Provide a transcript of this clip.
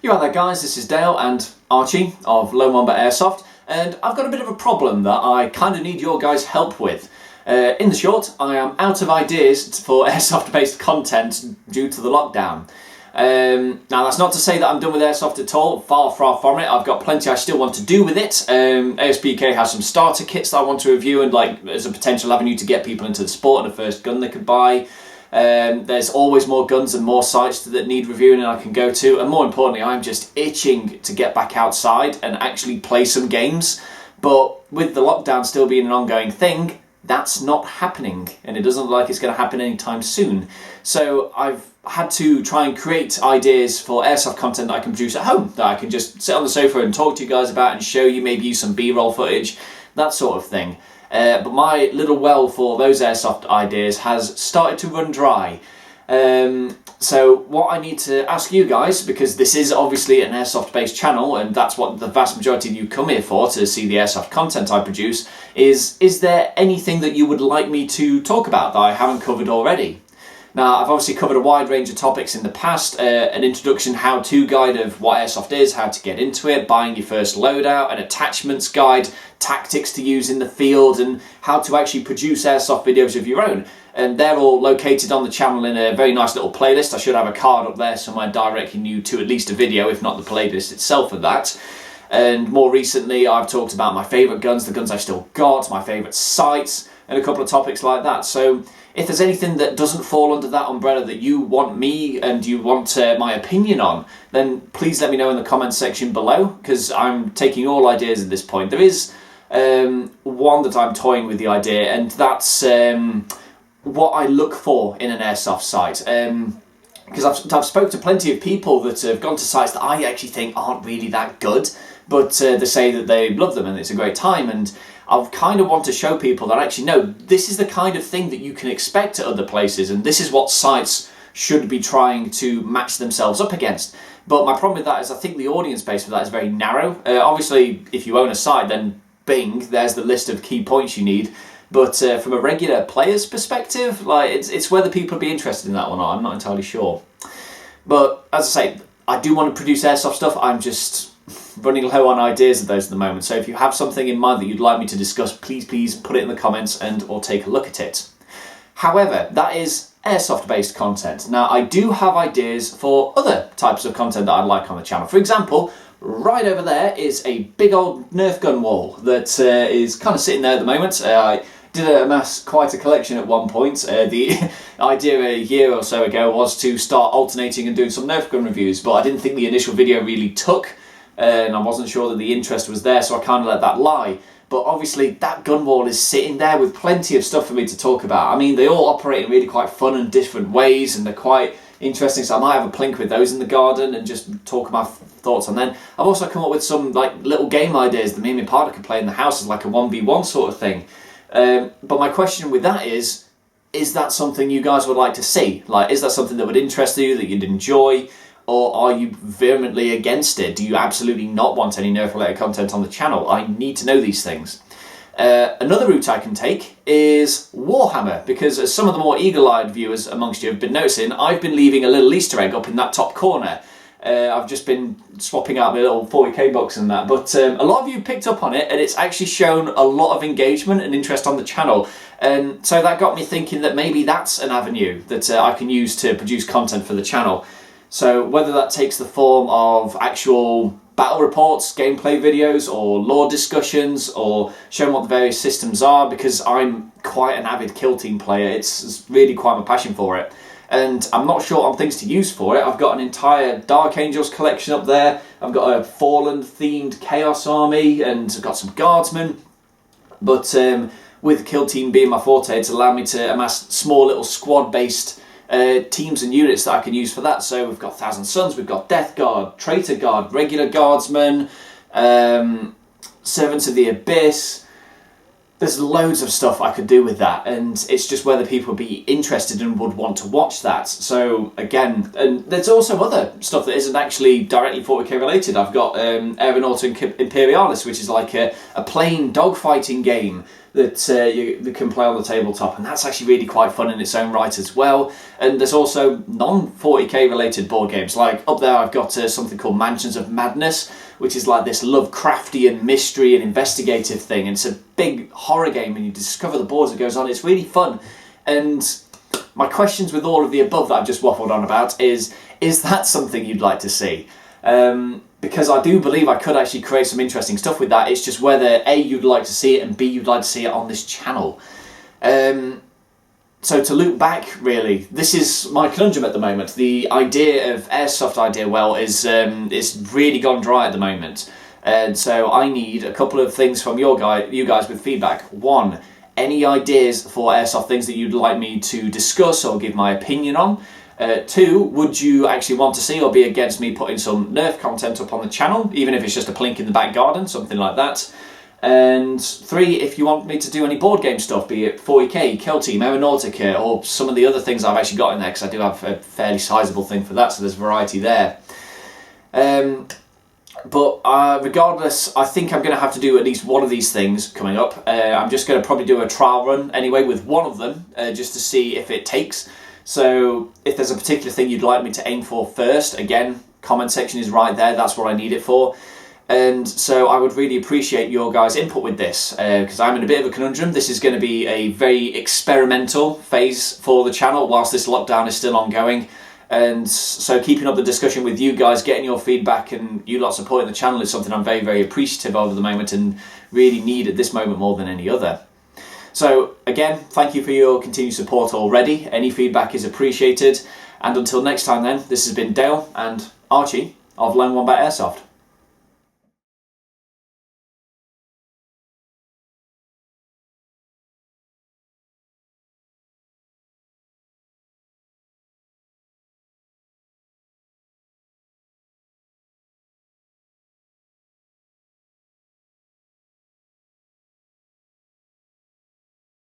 You right there guys, this is Dale and Archie of Lone Wombat Airsoft, and I've got a bit of a problem that I kind of need your guys' help with. In the short, I am out of ideas for airsoft based content due to the lockdown. Now that's not to say that I'm done with airsoft at all, far from it. I've got plenty I still want to do with it. ASPK has some starter kits that I want to review and as a potential avenue to get people into the sport and the first gun they could buy. There's always more guns and more sites that need reviewing and I can go to, and more importantly I'm just itching to get back outside and actually play some games. But with the lockdown still being an ongoing thing, that's not happening, and it doesn't look like it's going to happen anytime soon. So I've had to try and create ideas for airsoft content that I can produce at home, that I can just sit on the sofa and talk to you guys about and show you, maybe use some B-roll footage, that sort of thing. But my little well for those airsoft ideas has started to run dry. So what I need to ask you guys, because this is obviously an airsoft based channel and that's what the vast majority of you come here for, to see the airsoft content I produce, is there anything that you would like me to talk about that I haven't covered already? Now, I've obviously covered a wide range of topics in the past, an introduction how-to guide of what airsoft is, how to get into it, buying your first loadout, an attachments guide, tactics to use in the field, and how to actually produce airsoft videos of your own. And they're all located on the channel in a very nice little playlist. I should have a card up there somewhere directing you to at least a video, if not the playlist itself of that. And more recently, I've talked about my favourite guns, the guns I've still got, my favourite sites, and a couple of topics like that. So if there's anything that doesn't fall under that umbrella that you want me and you want my opinion on, then please let me know in the comments section below, because I'm taking all ideas at this point. There is one that I'm toying with the idea, and that's what I look for in an airsoft site. Because I've spoken to plenty of people that have gone to sites that I actually think aren't really that good, but they say that they love them and it's a great time, and I kind of want to show people that actually, no, this is the kind of thing that you can expect at other places, and this is what sites should be trying to match themselves up against. But my problem with that is I think the audience base for that is very narrow. Obviously, if you own a site, then bing, there's the list of key points you need. But from a regular player's perspective, it's whether people would be interested in that or not, I'm not entirely sure. But as I say, I do want to produce airsoft stuff. I'm just running low on ideas of those at the moment. So if you have something in mind that you'd like me to discuss, please put it in the comments or take a look at it. However, that is airsoft based content. Now I do have ideas for other types of content that I'd like on the channel. For example, right over there is a big old Nerf gun wall that is kind of sitting there at the moment. I did amass quite a collection at one point. The idea a year or so ago was to start alternating and doing some Nerf gun reviews, but I didn't think the initial video really took, and I wasn't sure that the interest was there, so I kind of let that lie. But obviously that gun wall is sitting there with plenty of stuff for me to talk about. I mean, they all operate in really quite fun and different ways, and they're quite interesting, so I might have a plink with those in the garden and just talk my thoughts on them. I've also come up with some little game ideas that me and my partner could play in the house as like a 1v1 sort of thing. But my question with that is that something you guys would like to see? Is that something that would interest you, that you'd enjoy? Or are you vehemently against it? Do you absolutely not want any Nerf-related content on the channel? I need to know these things. Another route I can take is Warhammer, because as some of the more eagle-eyed viewers amongst you have been noticing, I've been leaving a little Easter egg up in that top corner. I've just been swapping out my little 40k box and that, but a lot of you picked up on it, and it's actually shown a lot of engagement and interest on the channel, and so that got me thinking that maybe that's an avenue that I can use to produce content for the channel. So whether that takes the form of actual battle reports, gameplay videos, or lore discussions, or showing what the various systems are, because I'm quite an avid kill team player, it's really quite my passion for it. And I'm not short on things to use for it. I've got an entire Dark Angels collection up there, I've got a Fallen themed Chaos Army, and I've got some Guardsmen. But with kill team being my forte, it's allowed me to amass small little squad based teams and units that I can use for that. So we've got Thousand Suns, we've got Death Guard, Traitor Guard, regular Guardsmen, Servants of the Abyss. There's loads of stuff I could do with that, and it's just whether people would be interested and would want to watch that. So again, and there's also other stuff that isn't actually directly 40k related. I've got Aeronauta Imperialis, which is like a plain dogfighting game that you can play on the tabletop, and that's actually really quite fun in its own right as well. And there's also non-40k related board games, like up there I've got something called Mansions of Madness, which is like this Lovecraftian mystery and investigative thing, and it's a big horror game and you discover the boards that goes on. It's really fun. And my questions with all of the above that I've just waffled on about is that something you'd like to see? Because I do believe I could actually create some interesting stuff with that. It's just whether A, you'd like to see it, and B, you'd like to see it on this channel. So to loop back, really, this is my conundrum at the moment. The idea of Airsoft Idea Well is really gone dry at the moment. And so I need a couple of things from you guys with feedback. One, any ideas for Airsoft things that you'd like me to discuss or give my opinion on? Two, would you actually want to see or be against me putting some Nerf content up on the channel, even if it's just a plink in the back garden, something like that? And three, if you want me to do any board game stuff, be it 40k, Kill Team, Aeronautica, or some of the other things I've actually got in there, because I do have a fairly sizable thing for that, so there's variety there. But regardless, I think I'm going to have to do at least one of these things coming up. I'm just going to probably do a trial run anyway with one of them, just to see if it takes. So if there's a particular thing you'd like me to aim for first, again, comment section is right there, that's what I need it for. And so I would really appreciate your guys' input with this, because I'm in a bit of a conundrum. This is going to be a very experimental phase for the channel whilst this lockdown is still ongoing. And so keeping up the discussion with you guys, getting your feedback and you lot supporting the channel is something I'm very, very appreciative of at the moment and really need at this moment more than any other. So again, thank you for your continued support already. Any feedback is appreciated. And until next time then, this has been Dale and Archie of Lone Wombat Airsoft.